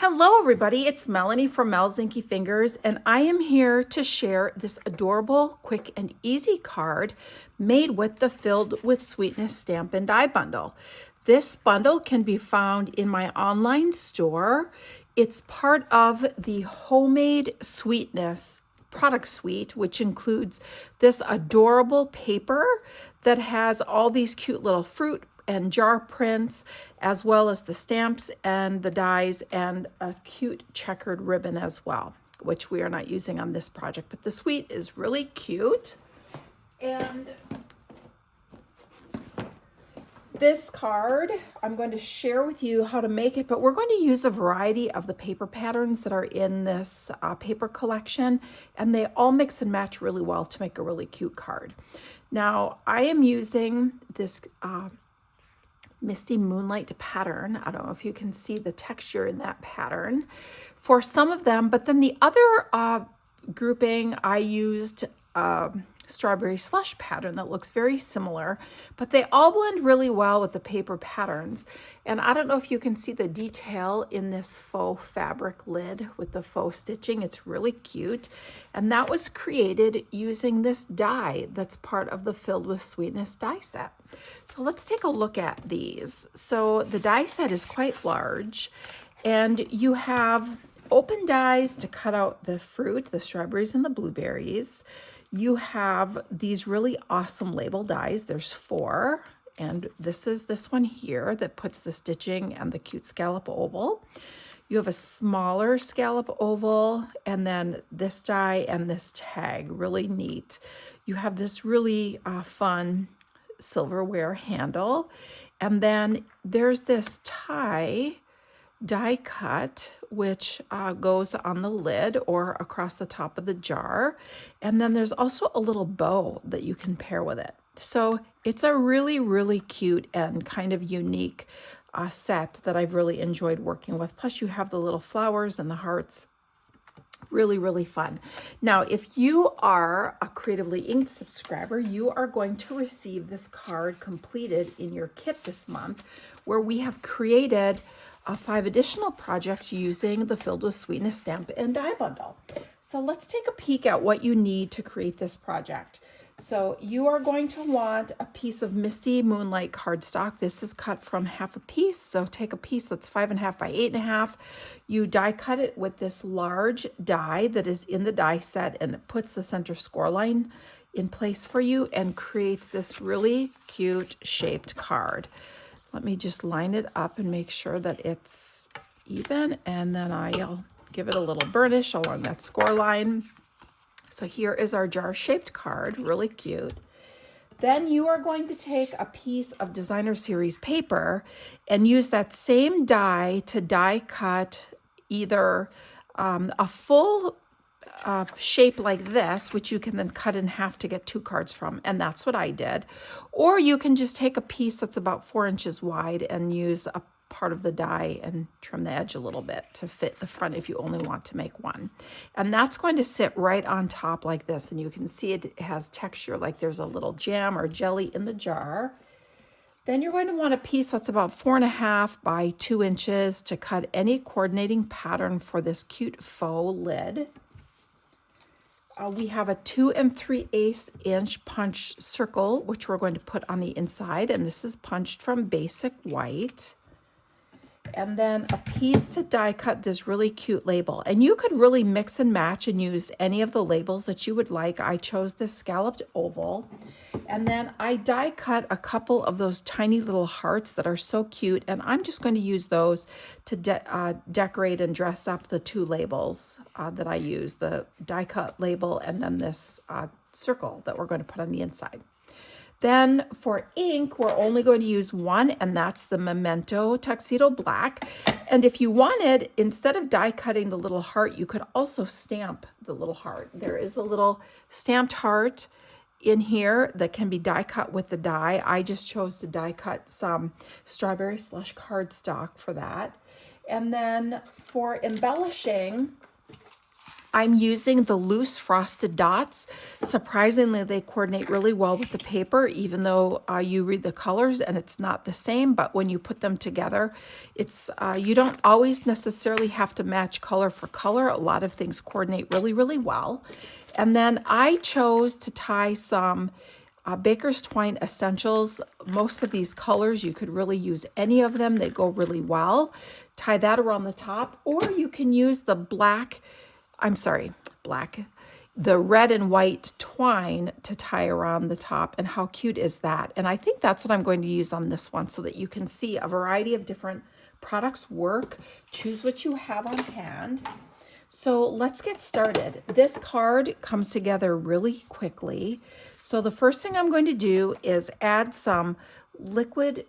Hello everybody, it's Melanie from Mel's Inky Fingers, and I am here to share this adorable, quick and easy card made with the Filled with Sweetness stamp and die bundle. This bundle can be found in my online store. It's part of the Homemade Sweetness product suite, which includes this adorable paper that has all these cute little fruit and jar prints, as well as the stamps and the dies and a cute checkered ribbon as well, which we are not using on this project, but the suite is really cute. And this card, I'm going to share with you how to make it, but we're going to use a variety of the paper patterns that are in this paper collection, and they all mix and match really well to make a really cute card. Now, I am using this Misty Moonlight pattern. I don't know if you can see the texture in that pattern for some of them, but then the other grouping, I used Strawberry Slush pattern that looks very similar, but they all blend really well with the paper patterns. And I don't know if you can see the detail in this faux fabric lid with the faux stitching. It's really cute. And that was created using this die that's part of the Filled with Sweetness die set. So let's take a look at these. So the die set is quite large, and you have open dies to cut out the fruit, the strawberries and the blueberries. You have these really awesome label dies. There's 4, and this is this one here that puts the stitching and the cute scallop oval. You have a smaller scallop oval, and then this die and this tag, really neat. You have this really fun silverware handle, and then there's this die cut, which goes on the lid or across the top of the jar. And then there's also a little bow that you can pair with it. So it's a really, really cute and kind of unique set that I've really enjoyed working with. Plus you have the little flowers and the hearts. Really, really fun. Now, if you are a Creatively Inked subscriber, you are going to receive this card completed in your kit this month, where we have created 5 additional projects using the Filled with Sweetness stamp and die bundle. So let's take a peek at what you need to create this project. So you are going to want a piece of Misty Moonlight cardstock. This is cut from half a piece. So take a piece that's 5.5 by 8.5. You die cut it with this large die that is in the die set, and it puts the center score line in place for you and creates this really cute shaped card. Let me just line it up and make sure that it's even, and then I'll give it a little burnish along that score line. So here is our jar-shaped card, really cute. Then you are going to take a piece of designer series paper and use that same die to die cut either a full shape like this, which you can then cut in half to get 2 cards from, and that's what I did. Or you can just take a piece that's about 4 inches wide and use a part of the die and trim the edge a little bit to fit the front if you only want to make one. And that's going to sit right on top like this, and you can see it has texture like there's a little jam or jelly in the jar. Then you're going to want a piece that's about 4.5 by 2 inches to cut any coordinating pattern for this cute faux lid. We have a 2 3/8 inch punch circle, which we're going to put on the inside, and this is punched from basic white. And then a piece to die cut this really cute label. And you could really mix and match and use any of the labels that you would like. I chose this scalloped oval. And then I die cut a couple of those tiny little hearts that are so cute. And I'm just going to use those to decorate and dress up the 2 labels that I use, the die cut label and then this circle that we're going to put on the inside. Then for ink, we're only going to use 1, and that's the Memento Tuxedo Black. And if you wanted, instead of die cutting the little heart, you could also stamp the little heart. There is a little stamped heart in here that can be die cut with the die. I just chose to die cut some Strawberry Slush cardstock for that. And then for embellishing, I'm using the loose frosted dots. Surprisingly, they coordinate really well with the paper, even though you read the colors and it's not the same. But when you put them together, it's you don't always necessarily have to match color for color. A lot of things coordinate really, really well. And then I chose to tie some Baker's Twine Essentials. Most of these colors, you could really use any of them. They go really well. Tie that around the top, or you can use the the red and white twine to tie around the top. And how cute is that? And I think that's what I'm going to use on this one, so that you can see a variety of different products work. Choose what you have on hand. So let's get started. This card comes together really quickly. So the first thing I'm going to do is add some liquid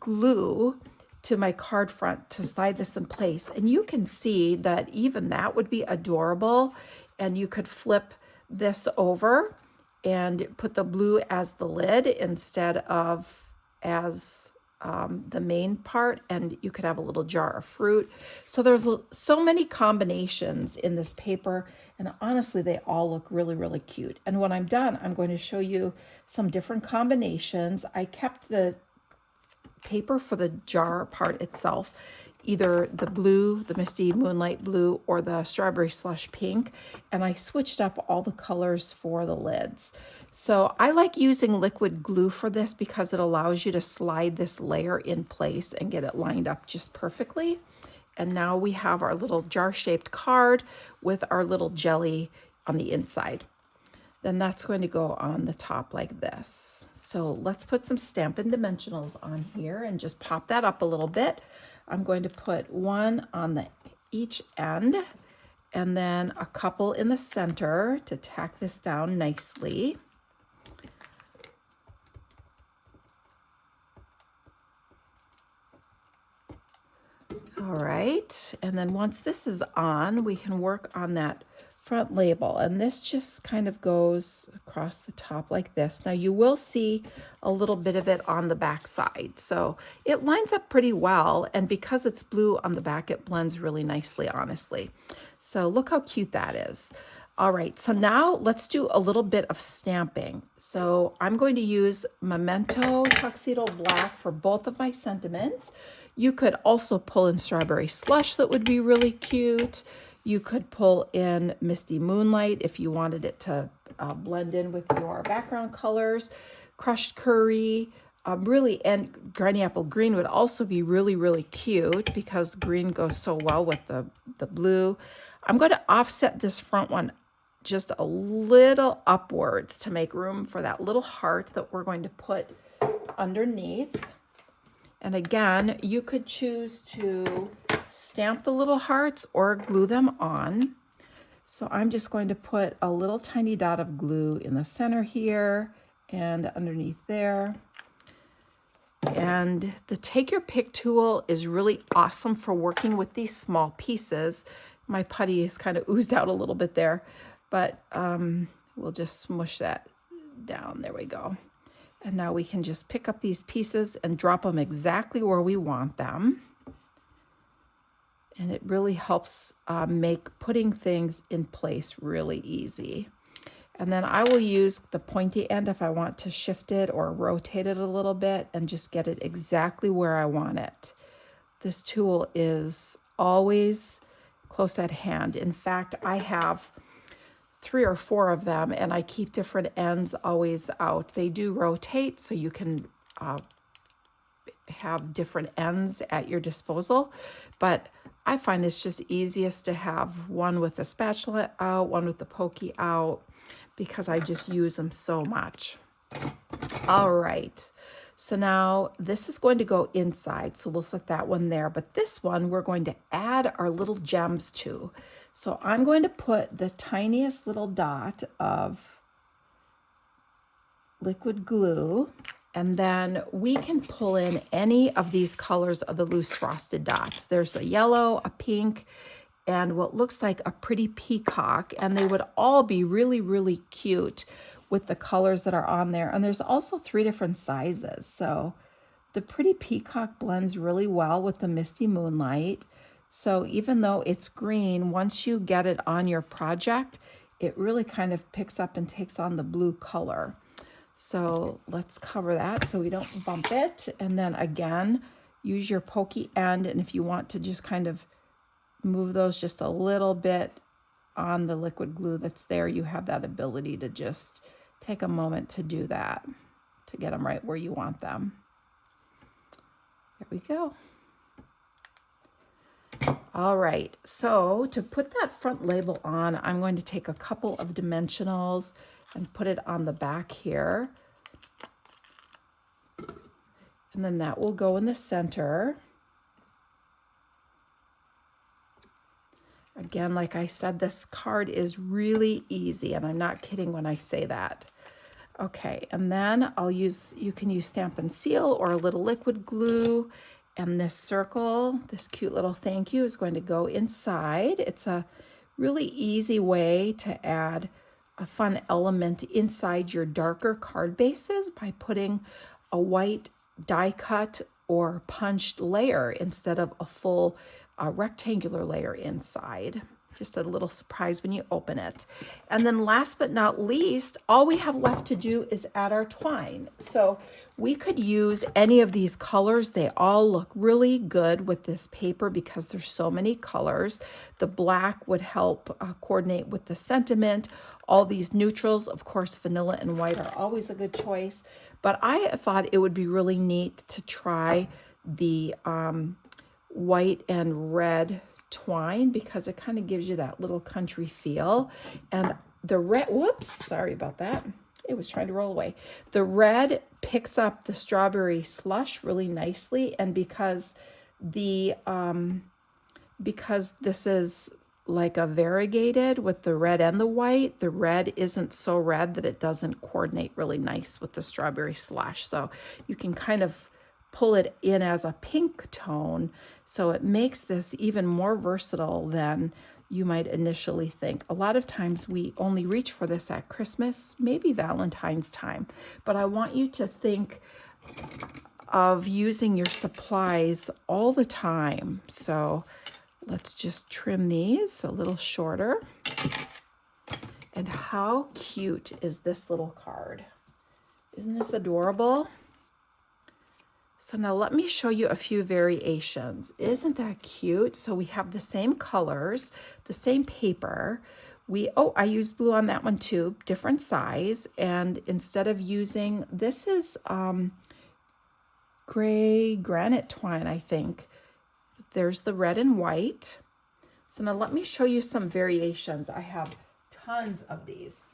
glue to my card front to slide this in place. And you can see that even that would be adorable. And you could flip this over and put the blue as the lid instead of as the main part, and you could have a little jar of fruit. So there's so many combinations in this paper, and honestly, they all look really, really cute. And when I'm done, I'm going to show you some different combinations. I kept the paper for the jar part itself, either the blue, the Misty Moonlight blue, or the strawberry slush pink, and I switched up all the colors for the lids. So I like using liquid glue for this because it allows you to slide this layer in place and get it lined up just perfectly. And now we have our little jar-shaped card with our little jelly on the inside. Then that's going to go on the top like this. So let's put some Stampin' Dimensionals on here and just pop that up a little bit. I'm going to put one on each end, and then a couple in the center to tack this down nicely. All right, and then once this is on, we can work on that front label, and this just kind of goes across the top like this. Now you will see a little bit of it on the back side, so it lines up pretty well, and because it's blue on the back, it blends really nicely, honestly. So look how cute that is. All right, so now let's do a little bit of stamping. So I'm going to use Memento Tuxedo Black for both of my sentiments. You could also pull in Strawberry Slush, that would be really cute. You could pull in Misty Moonlight if you wanted it to blend in with your background colors. Crushed Curry, and Granny Apple Green would also be really, really cute because green goes so well with the blue. I'm going to offset this front one just a little upwards to make room for that little heart that we're going to put underneath. And again, you could choose to stamp the little hearts or glue them on. So I'm just going to put a little tiny dot of glue in the center here and underneath there. And the Take Your Pick tool is really awesome for working with these small pieces. My putty is kind of oozed out a little bit there, but we'll just smush that down. There we go. And now we can just pick up these pieces and drop them exactly where we want them. And it really helps make putting things in place really easy. And then I will use the pointy end if I want to shift it or rotate it a little bit and just get it exactly where I want it. This tool is always close at hand. In fact, I have 3 or 4 of them, and I keep different ends always out. They do rotate, so you can have different ends at your disposal, but I find it's just easiest to have one with the spatula out, one with the pokey out, because I just use them so much. All right, so now this is going to go inside, so we'll set that one there, but this one we're going to add our little gems to. So I'm going to put the tiniest little dot of liquid glue, and then we can pull in any of these colors of the loose frosted dots. There's a yellow, a pink, and what looks like a pretty peacock, and they would all be really, really cute with the colors that are on there. And there's also 3 different sizes. So the pretty peacock blends really well with the Misty Moonlight. So even though it's green, once you get it on your project, it really kind of picks up and takes on the blue color. So let's cover that so we don't bump it. And then again, use your pokey end. And if you want to just kind of move those just a little bit on the liquid glue that's there, you have that ability to just take a moment to do that, to get them right where you want them. There we go. All right, so to put that front label on, I'm going to take a couple of dimensionals and put it on the back here. And then that will go in the center. Again, like I said, this card is really easy, and I'm not kidding when I say that. Okay, and then you can use Stamp and Seal or a little liquid glue. And this circle, this cute little thank you, is going to go inside. It's a really easy way to add a fun element inside your darker card bases by putting a white die cut or punched layer instead of a full rectangular layer inside. Just a little surprise when you open it. And then last but not least, all we have left to do is add our twine. So we could use any of these colors. They all look really good with this paper because there's so many colors. The black would help coordinate with the sentiment. All these neutrals, of course, vanilla and white are always a good choice. But I thought it would be really neat to try the white and red twine because it kind of gives you that little country feel. And the red, whoops, sorry about that. It was trying to roll away. The red picks up the strawberry slush really nicely. And because this is like a variegated with the red and the white, the red isn't so red that it doesn't coordinate really nice with the strawberry slush. So you can kind of pull it in as a pink tone, so it makes this even more versatile than you might initially think. A lot of times we only reach for this at Christmas, maybe Valentine's time, but I want you to think of using your supplies all the time. So let's just trim these a little shorter. And how cute is this little card? Isn't this adorable? So now let me show you a few variations. Isn't that cute? So we have the same colors, the same paper. I used blue on that one too, different size. And instead of using, this is gray granite twine, I think. There's the red and white. So now let me show you some variations. I have tons of these,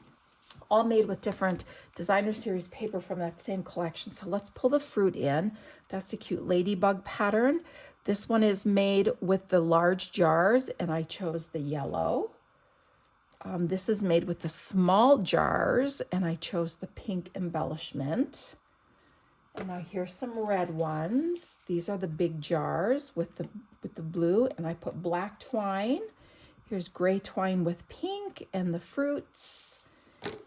all made with different designer series paper from that same collection. So let's pull the fruit in. That's a cute ladybug pattern. This one is made with the large jars, and I chose the yellow. This is made with the small jars, and I chose the pink embellishment. And now here's some red ones. These are the big jars with the blue, and I put black twine. Here's gray twine with pink and the fruits.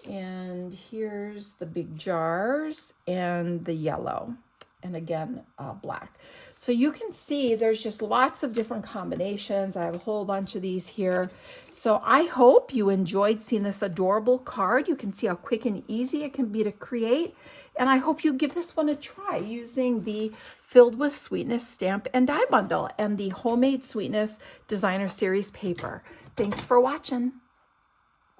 And here's the big jars and the yellow. And again, black. So you can see there's just lots of different combinations. I have a whole bunch of these here. So I hope you enjoyed seeing this adorable card. You can see how quick and easy it can be to create. And I hope you give this one a try using the Filled with Sweetness Stamp and Die Bundle and the Homemade Sweetness Designer Series paper. Thanks for watching.